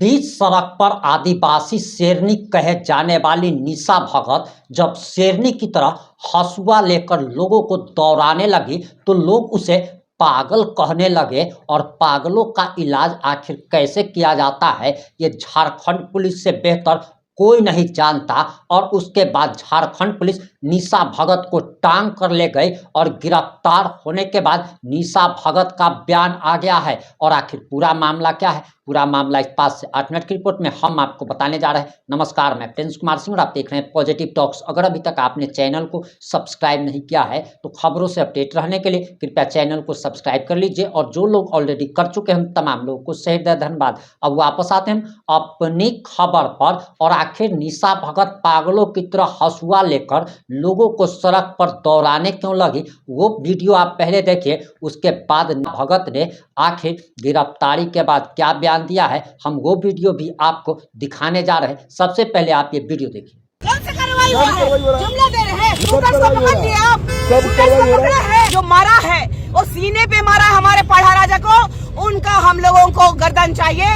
बीच सड़क पर आदिवासी शेरनी कहे जाने वाली निशा भगत जब शेरनी की तरह हसुआ लेकर लोगों को दौड़ाने लगी तो लोग उसे पागल कहने लगे। और पागलों का इलाज आखिर कैसे किया जाता है ये झारखंड पुलिस से बेहतर कोई नहीं जानता। और उसके बाद झारखंड पुलिस निशा भगत को टांग कर ले गई और गिरफ्तार होने के बाद निशा भगत का बयान आ गया है। और आखिर पूरा मामला क्या है, पूरा मामला इस 5 से 8 मिनट की रिपोर्ट में हम आपको बताने जा रहे हैं। नमस्कार, मैं प्रिंस कुमार सिंह और आप देख रहे हैं पॉजिटिव टॉक्स। अगर अभी तक आपने चैनल को सब्सक्राइब नहीं किया है तो खबरों से अपडेट रहने के लिए कृपया चैनल को सब्सक्राइब कर लीजिए। और जो लोग ऑलरेडी कर चुके हैं, हम तमाम लोगों को सही धन्यवाद। अब वापस आते हैं अपनी खबर पर। और आखिर निशा भगत पागलों की तरह हसुआ लेकर लोगों को सड़क पर दौड़ाने क्यों लगी, वो वीडियो आप पहले देखिए। उसके बाद भगत ने आखिर गिरफ्तारी के बाद क्या बयान दिया है, हम वो वीडियो भी आपको दिखाने जा रहे हैं। सबसे पहले आप ये वीडियो देखिए। कौन सा कार्रवाई हुआ है? जुमला दे रहे हैं। शूटर्स को पकड़ लिया आप। शूटर्स को पकड़ा है। जो मारा है वो सीने पे मारा हमारे पढ़ा राजा को, उनका हम लोगों को गर्दन चाहिए।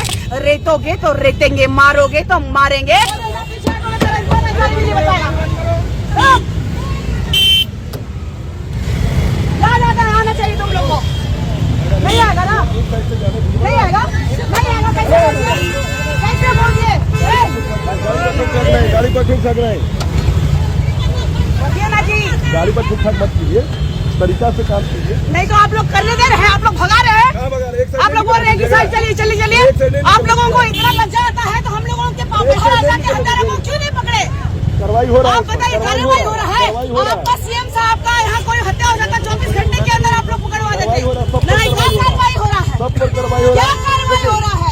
रेतोगे तो रेतेंगे, मारोगे तो मारेंगे। आना चाहिए तुम लोग को। नहीं आएगा ना? नहीं आएगा? नहीं आएगा? कैसे बोलिए? गाड़ी पर ठीक ठाक रहे, बोलिए ना जी। गाड़ी पर ठीक ठाक मत कीजिए, तरीका से काम कीजिए। नहीं तो आप लोग करने दे रहे हैं, आप लोग भगा रहे हैं। आप लोग बोल रहे हैं कि साइड चलिए चलिए चलिए। आप लोगों को इतना लज्जा आता है तो हम लोगों के हत्यारों को क्यों नहीं पकड़े? कार्रवाई हो रहा है। आप बताइए, कार्रवाई हो रहा है। आपका सीएम साहब का यहाँ कोई हत्या हो जाता 24 घंटे के अंदर आप लोग पकड़वा देते। नहीं, क्या कार्रवाई हो रहा है? सब पर कार्रवाई हो रहा है। क्या कार्रवाई हो रहा है?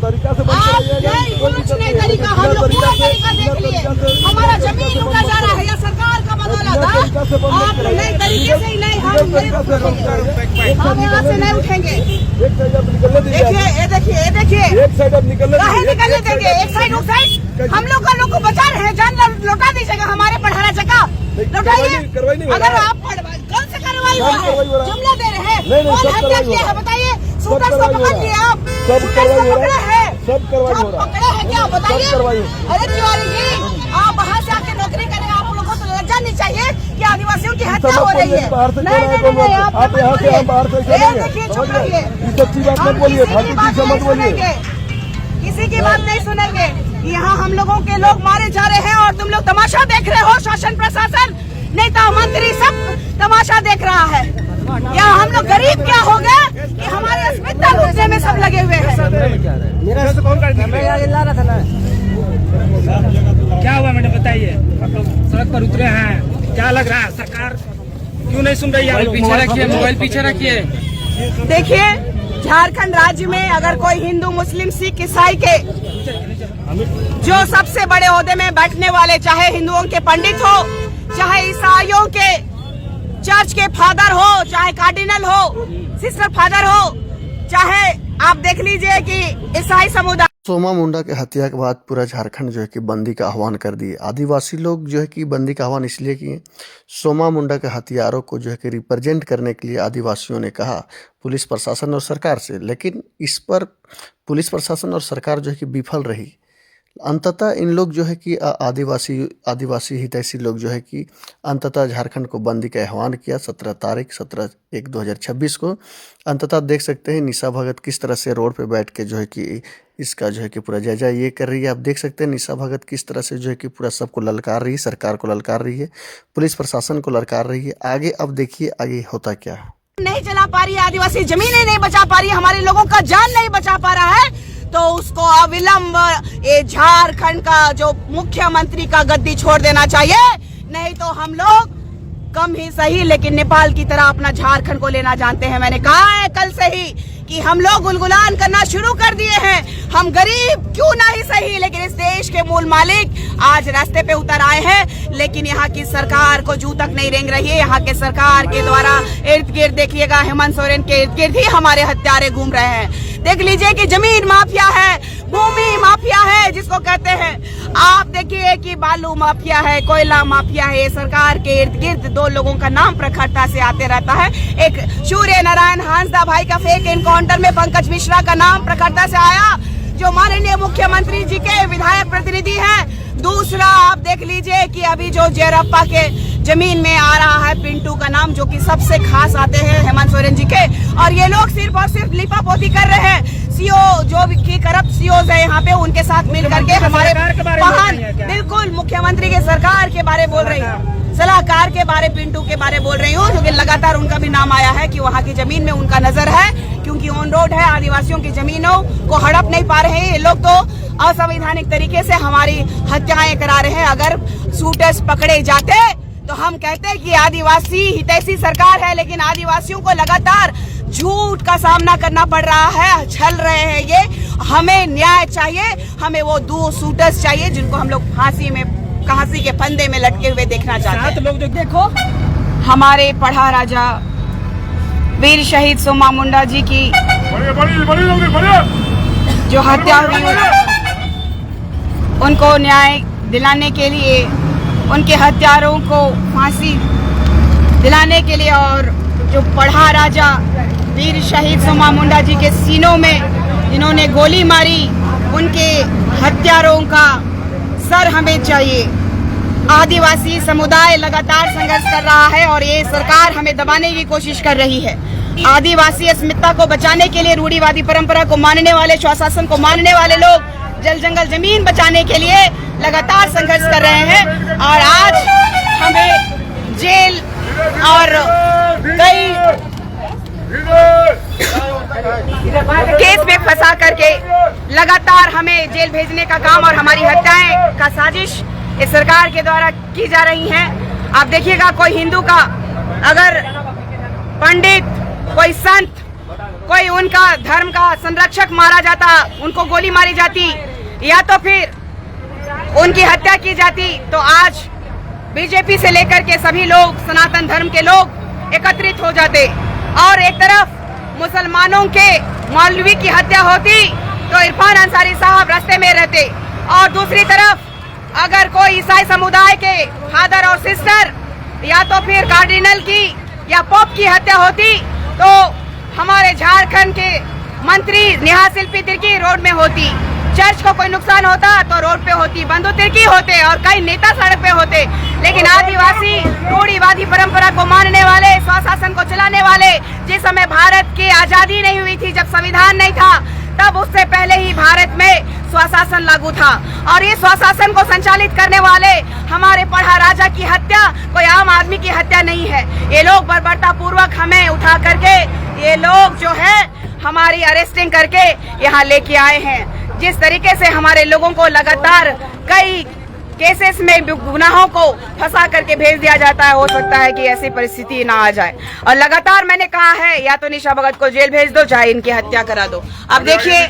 तरीका से नहीं, कुछ नहीं तरीका। हम लोग पूरा तरीका देख लिए। हमारा जमीन लूटा जा रहा है या सरकार का बदौलत? आप नहीं तरीके से ही नहीं, हम यहाँ से नहीं उठेंगे। देखिए, ये देखिए, ये देखिए। एक साइड अब निकलने देंगे, एक साइड उस साइड। हम लोग का लोग को बचा रहे हैं, जान लौटा दीजिएगा हमारे पढ़ाना जगह लौटाइए। अगर आप कौन सा कार्रवाई हुआ है? जुमला दे रहे हैं। कौन हत्या किया है बताइए? शूटर्स को पकड़ लिया आप। सब कार्रवाई हो रहा है। सब कार्रवाई हो रहा है। पकड़ा है क्या बताइए? अरे तिवारी जी, आप बाहर से आके नौकरी करें, आप लोगों को लज्जा नहीं चाहिए कि आदिवासियों की हत्या हो रही है? नहीं, आप यहाँ से हम बाहर से देखिए, चुप रहिए। सच्ची बात मत बोलिए, फालतू चीजें मत बोलिए। किसी की बात नहीं सुनेंगे। यहाँ हम लोगों के लोग मारे जा रहे हैं और तुम लोग तमाशा देख रहे हो। शासन प्रशासन, नेता मंत्री सब तमाशा देख रहा है। या हम लोग गरीब क्या हो गए कि हमारे अस्मिता लूटने में सब लगे हुए हैं। क्या हुआ मैडम बताइए? आप लोग सड़क पर उतरे हैं, क्या लग रहा है? सरकार क्यों नहीं सुन रही है? मोबाइल पीछे रखिए। देखिए, झारखंड राज्य में अगर कोई हिंदू, मुस्लिम, सिख, ईसाई के जो सबसे बड़े ओहदे में बैठने वाले, चाहे हिंदुओं के पंडित हो, चाहे ईसाइयों के चर्च के फादर हो, चाहे कार्डिनल हो, सिस्टर फादर हो, चाहे आप देख लीजिए कि ईसाई समुदाय। सोमा मुंडा के हत्या के बाद पूरा झारखंड जो है कि बंदी का आह्वान कर दिए। आदिवासी लोग जो है कि बंदी का आह्वान इसलिए किए, सोमा मुंडा के हत्यारों को जो है कि रिप्रेजेंट करने के लिए आदिवासियों ने कहा पुलिस प्रशासन और सरकार से। लेकिन इस पर पुलिस प्रशासन और सरकार जो है कि विफल रही। अंततः इन लोग जो है कि आदिवासी हितैषी लोग जो है कि अंततः झारखंड को बंदी का आह्वान किया 17/1/2026 को। अंततः देख सकते हैं निशा भगत किस तरह से रोड पे बैठ के जो है कि इसका जो है कि पूरा जायजा ये कर रही है। आप देख सकते हैं निशा भगत किस तरह से जो है कि पूरा सबको ललकार रही है, सरकार को ललकार रही है, पुलिस प्रशासन को ललकार रही है। आगे अब देखिए आगे होता क्या है। नहीं चला पा रही है, आदिवासी जमीनें नहीं बचा पा रही है, हमारे लोगों का जान नहीं बचा पा रहा है, तो उसको अविलंब ये झारखंड का जो मुख्यमंत्री का गद्दी छोड़ देना चाहिए। नहीं तो हम लोग कम ही सही लेकिन नेपाल की तरह अपना झारखंड को लेना जानते हैं। मैंने कहा है कल से ही कि हम लोग गुलगुलान करना शुरू कर दिए हैं। हम गरीब क्यों ना ही सही, लेकिन इस देश के मूल मालिक आज रास्ते पे उतर आए हैं। लेकिन यहाँ की सरकार को जू तक नहीं रेंग रही है। यहाँ के सरकार के द्वारा इर्द गिर्द देखिएगा, हेमंत सोरेन के इर्द गिर्द ही हमारे हत्यारे घूम रहे हैं। देख लीजिए कि जमीन माफिया है, भूमि माफिया माफिया है जिसको कहते हैं। आप देखिए कि बालू माफिया है, कोयला माफिया है। सरकार के इर्द गिर्द दो लोगों का नाम प्रखरता से आते रहता है। एक सूर्य नारायण हांसदा भाई का फेक एनकाउंटर में पंकज मिश्रा का नाम प्रखरता से आया, जो माननीय मुख्यमंत्री जी के विधायक प्रतिनिधि हैं। दूसरा आप देख लीजिए कि अभी जो जेरप्पा के जमीन में आ रहा है पिंटू का नाम, जो कि सबसे खास आते हैं हेमंत सोरेन जी के, और ये लोग सिर्फ और सिर्फ लिपापोती कर रहे हैं। सीओ जो भी करप्ट सीओज है यहाँ पे, उनके साथ मिल करके हमारे वाहन बिल्कुल मुख्यमंत्री के सरकार के बारे बोल रही हूँ, सलाहकार के बारे, पिंटू के बारे बोल रही हूँ, क्योंकि लगातार उनका भी नाम आया है कि वहाँ की जमीन में उनका नजर है, क्योंकि ऑन रोड है। आदिवासियों की जमीनों को हड़प नहीं पा रहे हैं ये लोग, तो असंवैधानिक तरीके से हमारी हत्याएं करा रहे हैं। अगर शूटर्स पकड़े जाते तो हम कहते हैं कि आदिवासी हितैषी सरकार है, लेकिन आदिवासियों को लगातार झूठ का सामना करना पड़ रहा है, छल रहे हैं ये। हमें न्याय चाहिए, हमें वो 2 शूटर्स चाहिए जिनको हम लोग फांसी के फंदे में लटके हुए देखना चाहते हैं। लोग जो देखो, हमारे पढ़ा राजा वीर शहीद सोमा मुंडा जी की जो हत्या हुई, उनको न्याय दिलाने के लिए, उनके हत्यारों को फांसी दिलाने के लिए, और जो पढ़ा राजा वीर शहीद सोमा मुंडा जी के सीनों में जिन्होंने गोली मारी, उनके हत्यारों का सर हमें चाहिए। आदिवासी समुदाय लगातार संघर्ष कर रहा है और ये सरकार हमें दबाने की कोशिश कर रही है। आदिवासी अस्मिता को बचाने के लिए, रूढ़िवादी परंपरा को मानने वाले, स्वशासन को मानने वाले लोग जल जंगल जमीन बचाने के लिए लगातार संघर्ष कर रहे हैं, और आज हमें जेल और कई केस में फंसा करके लगातार हमें जेल भेजने का काम और हमारी हत्याएं का साजिश इस सरकार के द्वारा की जा रही हैं। आप देखिएगा, कोई हिंदू का अगर पंडित, कोई संत, कोई उनका धर्म का संरक्षक मारा जाता, उनको गोली मारी जाती या तो फिर उनकी हत्या की जाती, तो आज बीजेपी से लेकर के सभी लोग, सनातन धर्म के लोग एकत्रित हो जाते, और एक तरफ मुसलमानों के मौलवी की हत्या होती तो इरफान अंसारी साहब रास्ते में रहते, और दूसरी तरफ अगर कोई ईसाई समुदाय के फादर और सिस्टर या तो फिर कार्डिनल की या पोप की हत्या होती तो हमारे झारखंड के मंत्री नेहा शिल्पी तिर्की रोड में होती। चर्च को कोई नुकसान होता तो रोड पे होती, बंधु तिर्की होते और कई नेता सड़क पे होते। लेकिन आदिवासी रूढ़िवादी परंपरा को मानने वाले, स्वशासन को चलाने वाले, जिस समय भारत की आजादी नहीं हुई थी, जब संविधान नहीं था, तब उससे पहले ही भारत में स्वशासन लागू था, और ये स्वशासन को संचालित करने वाले हमारे पढ़ा राजा की हत्या कोई आम आदमी की हत्या नहीं है। ये लोग बर्बरता पूर्वक हमें उठा करके, ये लोग जो है हमारी अरेस्टिंग करके यहाँ लेके आए हैं। जिस तरीके से हमारे लोगों को लगातार कई केसेस में गुनाहों को फंसा करके भेज दिया जाता है, हो सकता है कि ऐसी परिस्थिति ना आ जाए। और लगातार मैंने कहा है, या तो निशा भगत को जेल भेज दो, चाहे इनकी हत्या करा दो। अब देखिए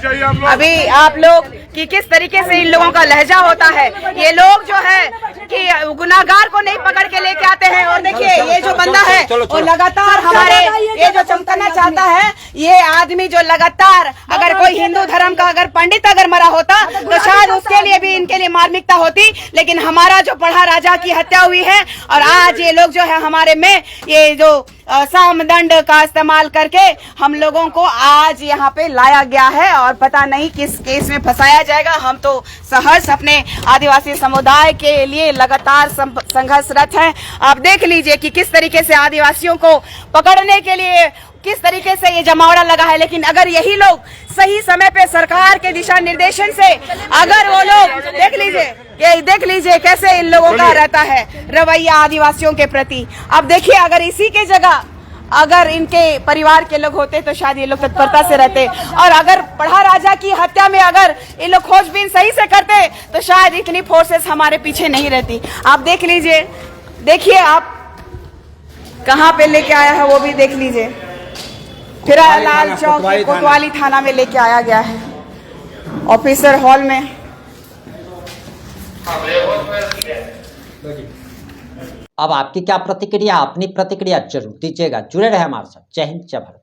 अभी आप लोग कि किस तरीके से इन लोगों का लहजा होता है। ये लोग जो है कि गुनाहगार को नहीं पकड़ के लेके आते हैं, और देखिए ये जो बंदा है वो लगातार हमारे ये जो चमकाना चाहता है, ये आदमी जो लगातार, अगर कोई हिंदू धर्म का अगर पंडित अगर मरा होता तो शायद उसके लिए भी इनके लिए मार्मिकता होती, लेकिन हमारा जो पढ़ा राजा की हत्या हुई है, और आज ये लोग जो है हमारे में ये जो सामदंड का इस्तेमाल करके हम लोगों को आज यहाँ पे लाया गया है, और पता नहीं किस केस में फंसाया जाएगा। हम तो सहर्ष अपने आदिवासी समुदाय के लिए लगातार संघर्षरत हैं। आप देख लीजिए कि किस तरीके से आदिवासियों को पकड़ने के लिए किस तरीके से ये जमावड़ा लगा है। लेकिन अगर यही लोग सही समय पे सरकार के दिशा निर्देशन से अगर वो लोग देख लीजिए कैसे इन लोगों का रहता है रवैया आदिवासियों के प्रति। अब देखिए, अगर इसी के जगह अगर इनके परिवार के लोग होते तो शायद ये लोग तत्परता से रहते, और अगर पढ़ा राजा की हत्या में अगर ये लोग खोजबीन सही से करते तो शायद इतनी फोर्सेस हमारे पीछे नहीं रहती। आप देख लीजिए, देखिए आप कहाँ पे लेके आया है वो भी देख लीजिए। फिर लाल चौक कोतवाली थाना में लेके आया गया है, ऑफिसर हॉल में। अब आपकी क्या प्रतिक्रिया, अपनी प्रतिक्रिया जरूर दीजिएगा। जुड़े रहे हमारे साथ। जय हिंद, जय भारत।